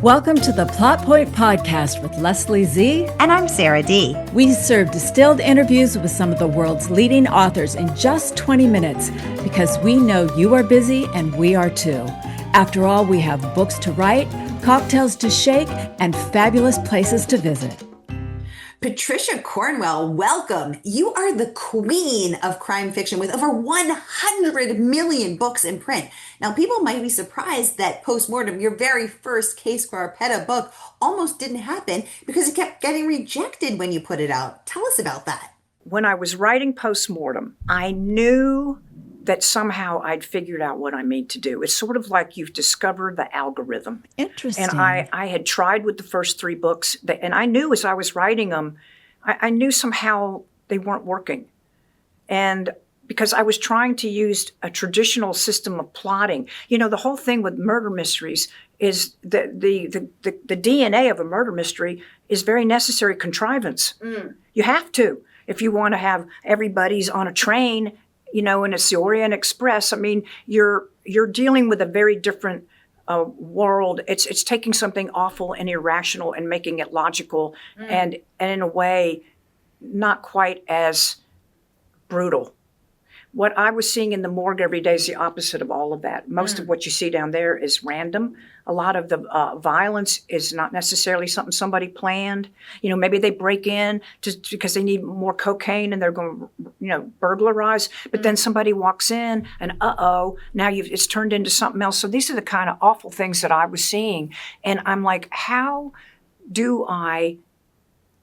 Welcome to the Plotpoint Podcast with Leslie Z. And I'm Sara D. We serve distilled interviews with some of the world's leading authors in just 20 minutes because we know you are busy and we are too. After all, we have books to write, cocktails to shake, and fabulous places to visit. Patricia Cornwell, welcome. You are the queen of crime fiction with over 100 million books in print. Now, people might be surprised that Postmortem, your very first case Scarpetta book, almost didn't happen because it kept getting rejected when you put it out. Tell us about that. When I was writing Postmortem, I knew that somehow I'd figured out what I made to do. It's sort of like you've discovered the algorithm. Interesting. And I had tried with the first three books, and I knew as I was writing them, I knew somehow they weren't working. And because I was trying to use a traditional system of plotting. You know, the whole thing with murder mysteries is the DNA of a murder mystery is very necessary contrivance. You have to. If you want to have everybody's on a train, you know, and it's the Orient Express. I mean, you're dealing with a very different world. It's taking something awful and irrational and making it logical, and in a way, not quite as brutal. What I was seeing in the morgue every day is the opposite of all of that. Most of what you see down there is random. A lot of the violence is not necessarily something somebody planned. You know, maybe they break in just because they need more cocaine and they're going to, you know, burglarize. But then somebody walks in and now it's turned into something else. So these are the kind of awful things that I was seeing. And I'm like, how do I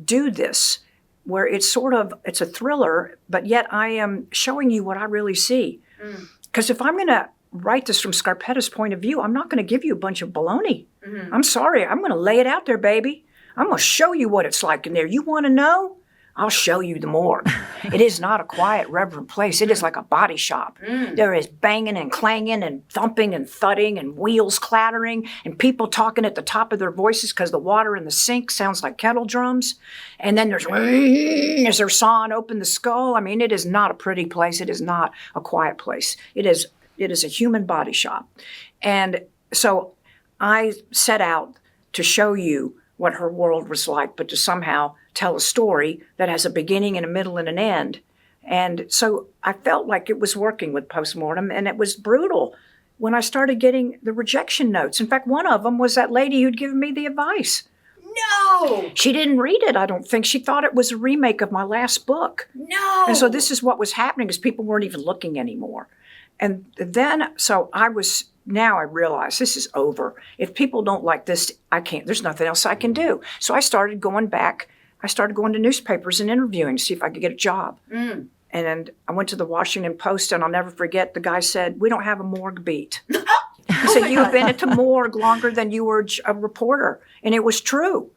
do this? Where it's a thriller, but yet I am showing you what I really see. Because if I'm going to write this from Scarpetta's point of view, I'm not going to give you a bunch of baloney. I'm sorry. I'm going to lay it out there, baby. I'm going to show you what it's like in there. You want to know? I'll show you the morgue. It is not a quiet, reverent place. It is like a body shop. There is banging and clanging and thumping and thudding and wheels clattering and people talking at the top of their voices because the water in the sink sounds like kettle drums. And then there's as they're sawing open the skull. I mean, it is not a pretty place. It is not a quiet place. It is a human body shop. And so I set out to show you what her world was like, but to somehow tell a story that has a beginning and a middle and an end. And so I felt like it was working with Postmortem, and it was brutal when I started getting the rejection notes. In fact, one of them was that lady who'd given me the advice. No! She didn't read it, I don't think. She thought it was a remake of my last book. No! And so this is what was happening, is people weren't even looking anymore. And then, now I realize this is over. If people don't like this, I can't, there's nothing else I can do. So I started going back. I started going to newspapers and interviewing to see if I could get a job. And I went to the Washington Post, and I'll never forget, the guy said, "We don't have a morgue beat." He said, "You have been at the morgue longer than you were a reporter." And it was true.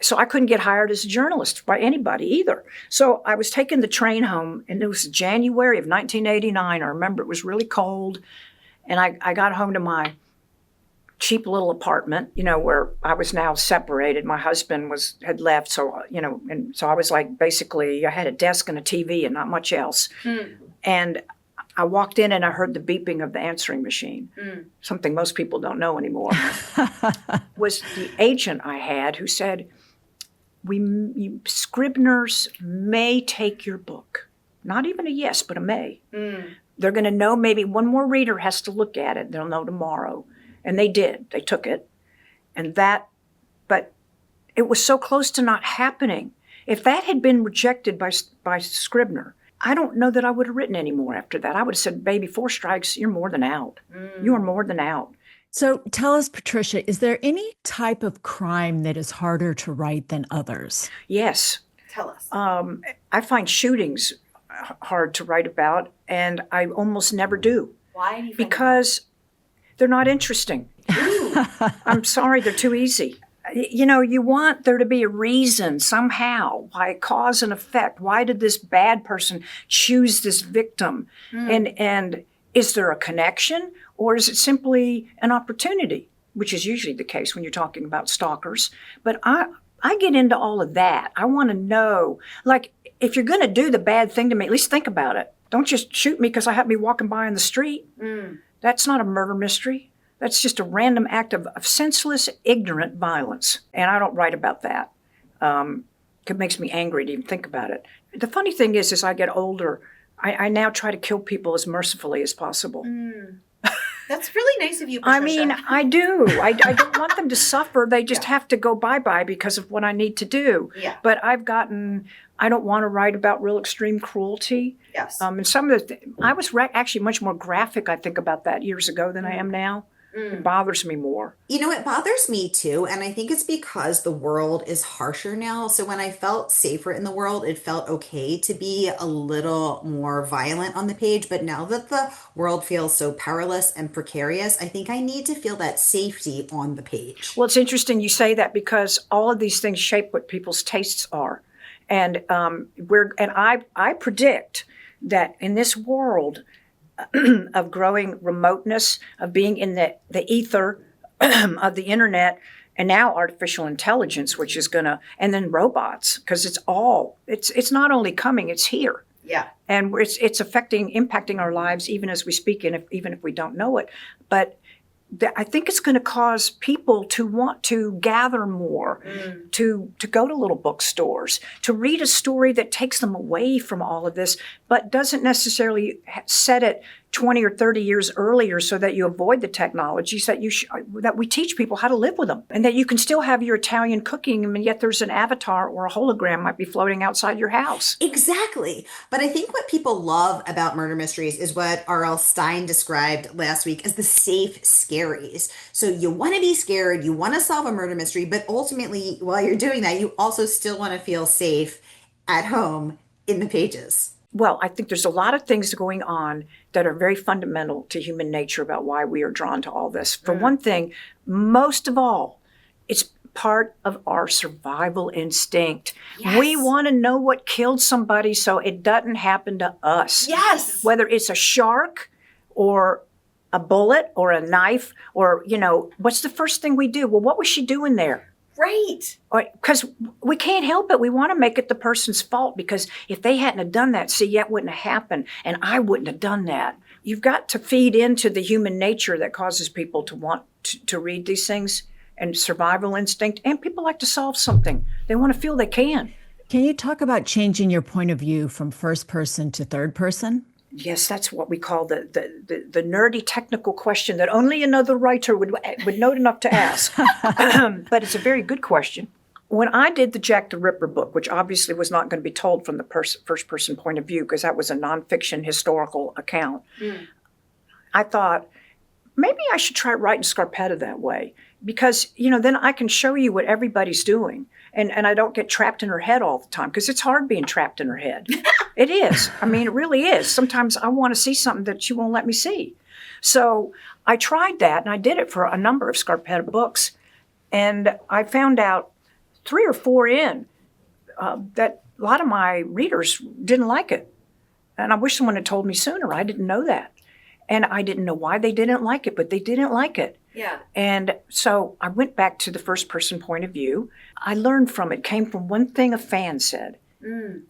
So I couldn't get hired as a journalist by anybody either. So I was taking the train home, and it was January of 1989. I remember it was really cold. And I got home to my cheap little apartment, you know, where I was now separated. My husband had left. So, you know, and so I was like, basically, I had a desk and a TV and not much else. And I walked in and I heard the beeping of the answering machine, something most people don't know anymore. Was the agent I had who said, Scribners may take your book. Not even a yes, but a may. They're going to know maybe one more reader has to look at it. They'll know tomorrow. And they did. They took it. But it was so close to not happening. If that had been rejected by Scribner, I don't know that I would have written any more after that. I would have said, baby, 4 strikes, you're more than out. You are more than out. So tell us, Patricia, is there any type of crime that is harder to write than others? Yes. Tell us. I find shootings hard to write about, and I almost never do. Why do you think Because they're not interesting. I'm sorry, they're too easy. You know, you want there to be a reason somehow, why cause and effect. Why did this bad person choose this victim? And is there a connection, or is it simply an opportunity, which is usually the case when you're talking about stalkers. But I get into all of that. I want to know, like, if you're going to do the bad thing to me, at least think about it. Don't just shoot me because I happen to be walking by in the street. That's not a murder mystery. That's just a random act of senseless, ignorant violence. And I don't write about that. It makes me angry to even think about it. The funny thing is, as I get older, I now try to kill people as mercifully as possible. That's really nice of you, Patricia. I mean, I do. I don't want them to suffer. They just have to go bye-bye because of what I need to do. Yeah. But I don't want to write about real extreme cruelty. Yes. And some of I was actually much more graphic, I think, about that years ago than I am now. It bothers me more. You know, it bothers me too. And I think it's because the world is harsher now. So when I felt safer in the world, it felt okay to be a little more violent on the page. But now that the world feels so powerless and precarious, I think I need to feel that safety on the page. Well, it's interesting you say that because all of these things shape what people's tastes are. And I predict that in this world of growing remoteness, of being in the ether of the internet, and now artificial intelligence, which is and then robots, because it's not only coming, it's here. Yeah. And it's impacting our lives even as we speak, and even if we don't know it. But I think it's going to cause people to want to gather more, to go to little bookstores, to read a story that takes them away from all of this, but doesn't necessarily set it 20 or 30 years earlier so that you avoid the technologies that we teach people how to live with them, and that you can still have your Italian cooking, and yet there's an avatar or a hologram might be floating outside your house. Exactly. But I think what people love about murder mysteries is what R.L. Stine described last week as the safe scaries. So you want to be scared, you want to solve a murder mystery, but ultimately, while you're doing that, you also still want to feel safe at home in the pages. Well, I think there's a lot of things going on that are very fundamental to human nature about why we are drawn to all this. For one thing, most of all, it's part of our survival instinct. Yes. We want to know what killed somebody so it doesn't happen to us. Yes. Whether it's a shark or a bullet or a knife or, what's the first thing we do? Well, what was she doing there? Right. Because we can't help it. We want to make it the person's fault because if they hadn't have done that, that wouldn't have happened, and I wouldn't have done that. You've got to feed into the human nature that causes people to want to read these things, and survival instinct, and people like to solve something. They want to feel they can. Can you talk about changing your point of view from first person to third person? Yes, that's what we call the nerdy technical question that only another writer would know enough to ask. But it's a very good question. When I did the Jack the Ripper book, which obviously was not going to be told from the first-person point of view because that was a nonfiction historical account, I thought, maybe I should try writing Scarpetta that way because, then I can show you what everybody's doing. And I don't get trapped in her head all the time because it's hard being trapped in her head. It is. I mean, it really is. Sometimes I want to see something that she won't let me see. So I tried that, and I did it for a number of Scarpetta books. And I found out 3 or 4 in that a lot of my readers didn't like it. And I wish someone had told me sooner. I didn't know that. And I didn't know why they didn't like it, but they didn't like it. Yeah. And so I went back to the first person point of view. I learned from it, came from one thing a fan said.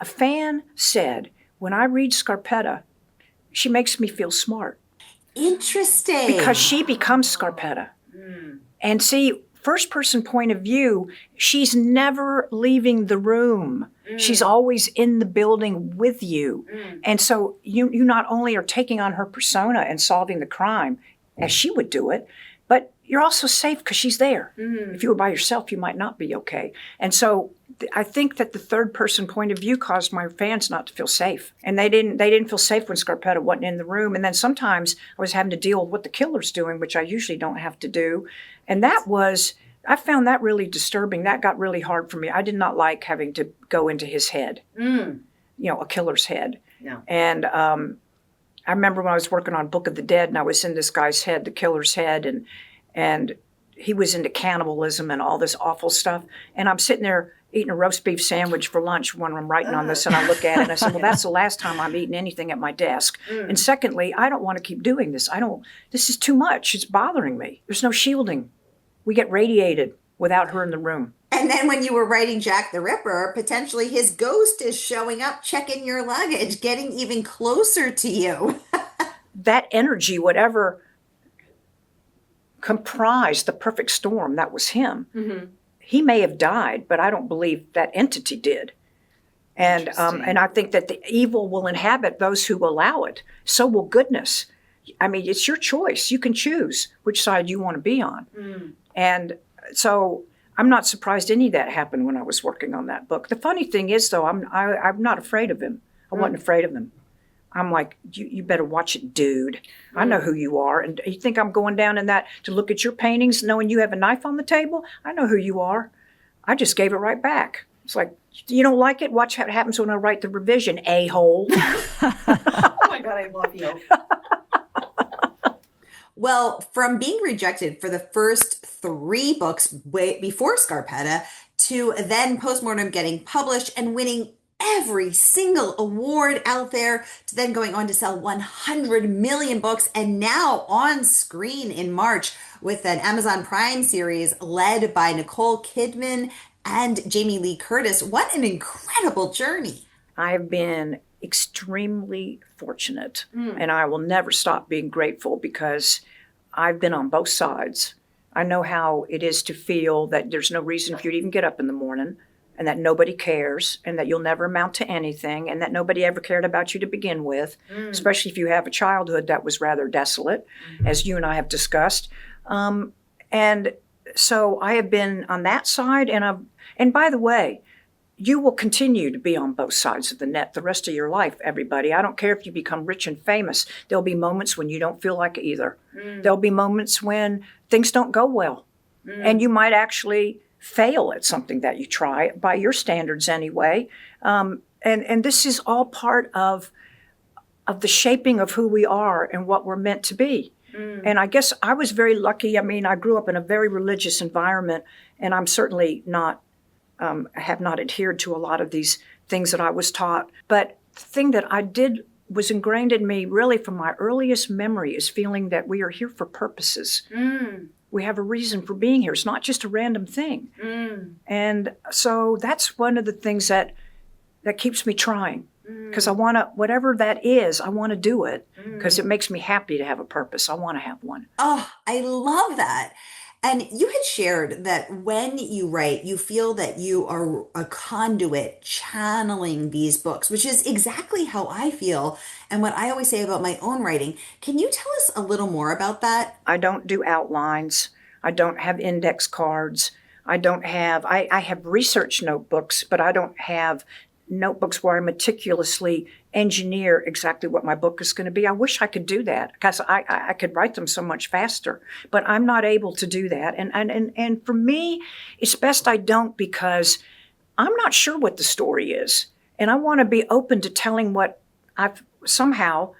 A fan said, when I read Scarpetta, she makes me feel smart. Interesting. Because she becomes Scarpetta. And see, first person point of view, she's never leaving the room. She's always in the building with you. And so you not only are taking on her persona and solving the crime as she would do it, but you're also safe because she's there. If you were by yourself, you might not be okay. And so I think that the third person point of view caused my fans not to feel safe. And they didn't feel safe when Scarpetta wasn't in the room. And then sometimes I was having to deal with what the killer's doing, which I usually don't have to do. And I found that really disturbing. That got really hard for me. I did not like having to go into his head, a killer's head. No. And I remember when I was working on Book of the Dead and I was in this guy's head, the killer's head, and he was into cannibalism and all this awful stuff. And I'm sitting there eating a roast beef sandwich for lunch when I'm writing on this, and I look at it and I said, well, that's the last time I'm eating anything at my desk. And secondly, I don't want to keep doing this. This is too much. It's bothering me. There's no shielding. We get radiated without her in the room. And then when you were writing Jack the Ripper, potentially his ghost is showing up, checking your luggage, getting even closer to you. That energy, whatever comprised the perfect storm that was him. He may have died, but I don't believe that entity did. And I think that the evil will inhabit those who allow it. So will goodness. I mean, it's your choice. You can choose which side you want to be on. And so I'm not surprised any of that happened when I was working on that book. The funny thing is, though, I'm not afraid of him. I wasn't afraid of him. I'm like, you better watch it, dude. I know who you are. And you think I'm going down in that to look at your paintings knowing you have a knife on the table? I know who you are. I just gave it right back. It's like, you don't like it? Watch what happens when I write the revision, a-hole. Oh my God, I love you. Well, from being rejected for the first 3 books way before Scarpetta to then Postmortem getting published and winning every single award out there, to then going on to sell 100 million books, and now on screen in March with an Amazon Prime series led by Nicole Kidman and Jamie Lee Curtis. What an incredible journey. I've been extremely fortunate, and I will never stop being grateful because I've been on both sides. I know how it is to feel that there's no reason for you to even get up in the morning, and that nobody cares, and that you'll never amount to anything, and that nobody ever cared about you to begin with, especially if you have a childhood that was rather desolate, as you and I have discussed. And so I have been on that side, and by the way, you will continue to be on both sides of the net the rest of your life, everybody. I don't care if you become rich and famous. There'll be moments when you don't feel like it either. There'll be moments when things don't go well, and you might actually fail at something that you try, by your standards anyway. And this is all part of the shaping of who we are and what we're meant to be. And I guess I was very lucky. I mean, I grew up in a very religious environment, and I'm certainly not, have not adhered to a lot of these things that I was taught. But the thing that I did was ingrained in me really from my earliest memory is feeling that we are here for purposes. We have a reason for being here. It's not just a random thing. And so that's one of the things that keeps me trying. Because I want to, whatever that is, I want to do it because it makes me happy to have a purpose. I want to have one. Oh, I love that. And you had shared that when you write, you feel that you are a conduit channeling these books, which is exactly how I feel and what I always say about my own writing. Can you tell us a little more about that? I don't do outlines. I don't have index cards. I have research notebooks, but I don't have notebooks where I meticulously engineer exactly what my book is going to be. I wish I could do that because I could write them so much faster, but I'm not able to do that. And for me, it's best I don't because I'm not sure what the story is. And I want to be open to telling what somehow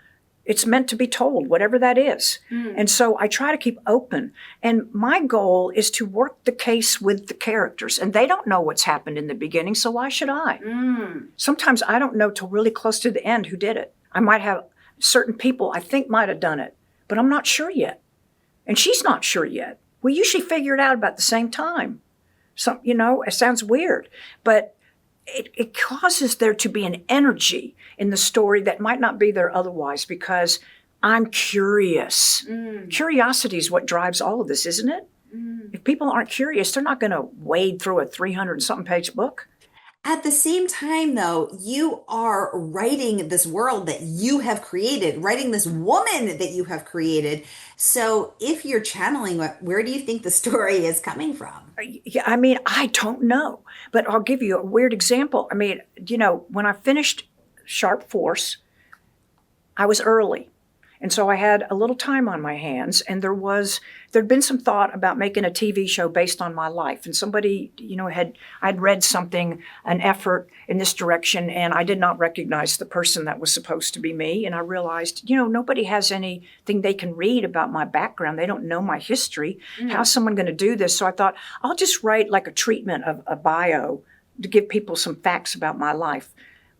it's meant to be told, whatever that is. And so I try to keep open. And my goal is to work the case with the characters. And they don't know what's happened in the beginning, so why should I? Sometimes I don't know till really close to the end who did it. I might have certain people I think might have done it, but I'm not sure yet. And she's not sure yet. We usually figure it out about the same time. It sounds weird, but it causes there to be an energy in the story that might not be there otherwise because I'm curious. Curiosity is what drives all of this, isn't it? If people aren't curious, they're not going to wade through a 300-something page book. At the same time, though, you are writing this world that you have created, writing this woman that you have created. So if you're channeling, where do you think the story is coming from? Yeah, I mean, I don't know. But I'll give you a weird example. I mean, when I finished Sharp Force, I was early. And so I had a little time on my hands, and there'd been some thought about making a TV show based on my life. And somebody, I'd read something, an effort in this direction, and I did not recognize the person that was supposed to be me. And I realized, nobody has anything they can read about my background. They don't know my history. How's someone going to do this? So I thought, I'll just write like a treatment of a bio to give people some facts about my life.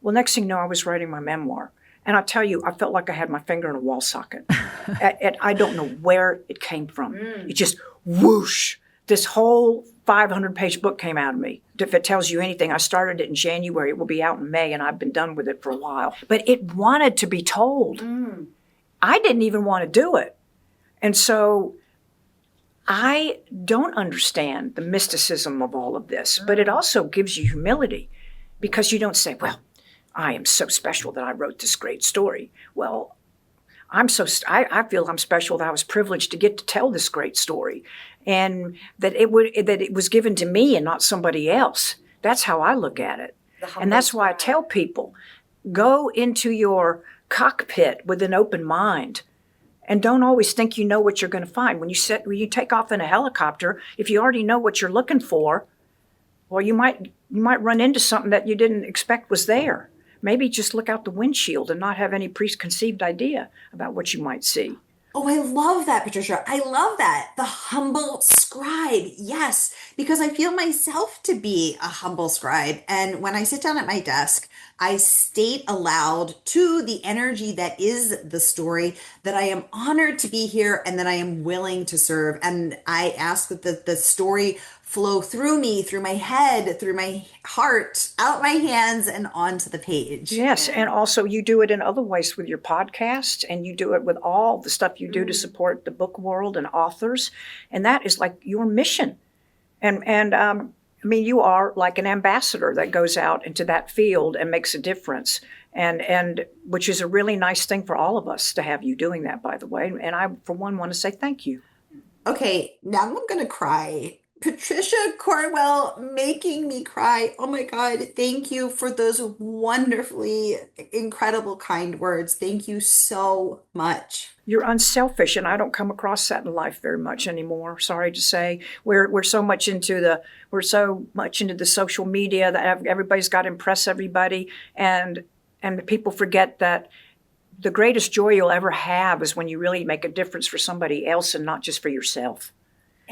Well, next thing you know, I was writing my memoir. And I tell you, I felt like I had my finger in a wall socket. I don't know where it came from. It just whoosh. This whole 500-page book came out of me. If it tells you anything, I started it in January. It will be out in May, and I've been done with it for a while. But it wanted to be told. I didn't even want to do it. And so I don't understand the mysticism of all of this, but it also gives you humility because you don't say, well, I am so special that I wrote this great story. Well, I feel I'm special that I was privileged to get to tell this great story and that it was given to me and not somebody else. That's how I look at it. And that's why I tell people, go into your cockpit with an open mind. And don't always think you know what you're going to find. When you take off in a helicopter, if you already know what you're looking for, well, you might run into something that you didn't expect was there. Maybe just look out the windshield and not have any preconceived idea about what you might see. Oh, I love that, Patricia. I love that. The humble scribe. Yes, because I feel myself to be a humble scribe. And when I sit down at my desk, I state aloud to the energy that is the story that I am honored to be here and that I am willing to serve. And I ask that the story flow through me, through my head, through my heart, out my hands, and onto the page. Yes, and also you do it in other ways with your podcast, and you do it with all the stuff you do to support the book world and authors, and that is like your mission. And I mean, you are like an ambassador that goes out into that field and makes a difference, and which is a really nice thing for all of us to have you doing that, by the way. And I, for one, want to say thank you. Okay, now I'm going to cry. Patricia Cornwell making me cry. Oh my God. Thank you for those wonderfully incredible, kind words. Thank you so much. You're unselfish, and I don't come across that in life very much anymore. Sorry to say, we're so much into the social media that everybody's got to impress everybody, and people forget that the greatest joy you'll ever have is when you really make a difference for somebody else and not just for yourself.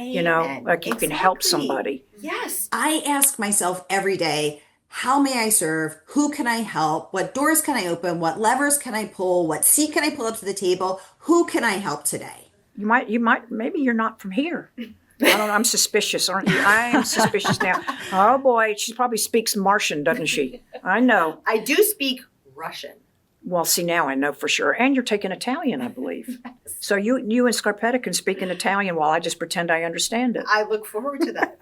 You know, like you can help somebody. Yes. I ask myself every day, how may I serve? Who can I help? What doors can I open? What levers can I pull? What seat can I pull up to the table? Who can I help today? You might, maybe you're not from here. I don't know. I'm suspicious, aren't you? I am suspicious now. Oh boy, she probably speaks Martian, doesn't she? I know. I do speak Russian. Well, see, now I know for sure. And you're taking Italian, I believe. Yes. So you and Scarpetta can speak in Italian while I just pretend I understand it. I look forward to that.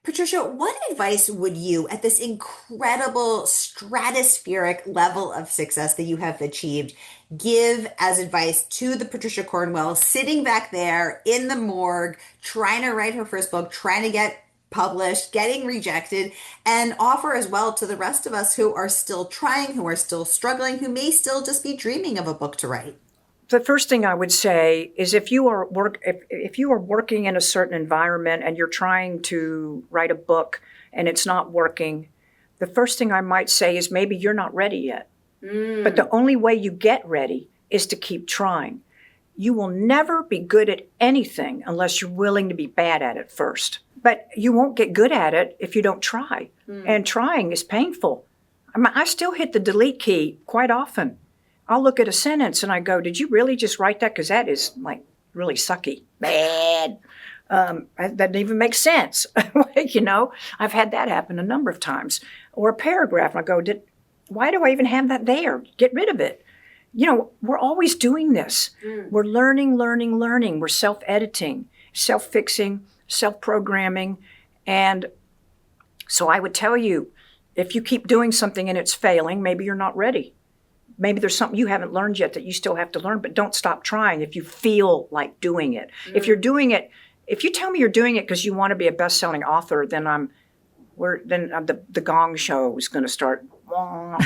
Patricia, what advice would you, at this incredible stratospheric level of success that you have achieved, give as advice to the Patricia Cornwell sitting back there in the morgue, trying to write her first book, trying to get published, getting rejected, and offer as well to the rest of us who are still trying, who are still struggling, who may still just be dreaming of a book to write? The first thing I would say is if you are working in a certain environment and you're trying to write a book and it's not working, the first thing I might say is maybe you're not ready yet. But the only way you get ready is to keep trying. You will never be good at anything unless you're willing to be bad at it first. But you won't get good at it if you don't try. And trying is painful. I still hit the delete key quite often. I'll look at a sentence and I go, did you really just write that? Because that is like really sucky. Bad. That doesn't even make sense. You know, I've had that happen a number of times. Or a paragraph, and I go, why do I even have that there? Get rid of it. You know, we're always doing this. We're learning. We're self-editing, self-fixing, self-programming. And so I would tell you, if you keep doing something and it's failing, maybe you're not ready. Maybe there's something you haven't learned yet that you still have to learn, but don't stop trying if you feel like doing it. If you're doing it, if you tell me you're doing it because you want to be a best-selling author, then the Gong Show is going to start. No.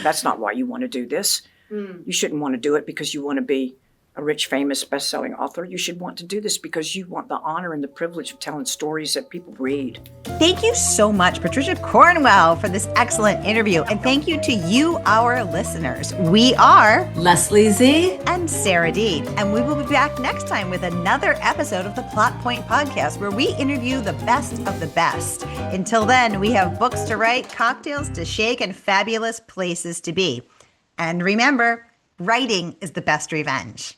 That's not why you want to do this. You shouldn't want to do it because you want to be a rich, famous, best-selling author. You should want to do this because you want the honor and the privilege of telling stories that people read. Thank you so much, Patricia Cornwell, for this excellent interview. And thank you to you, our listeners. We are Leslie Z and Sara D. And we will be back next time with another episode of the Plotpoint Podcast, where we interview the best of the best. Until then, we have books to write, cocktails to shake, and fabulous places to be. And remember, writing is the best revenge.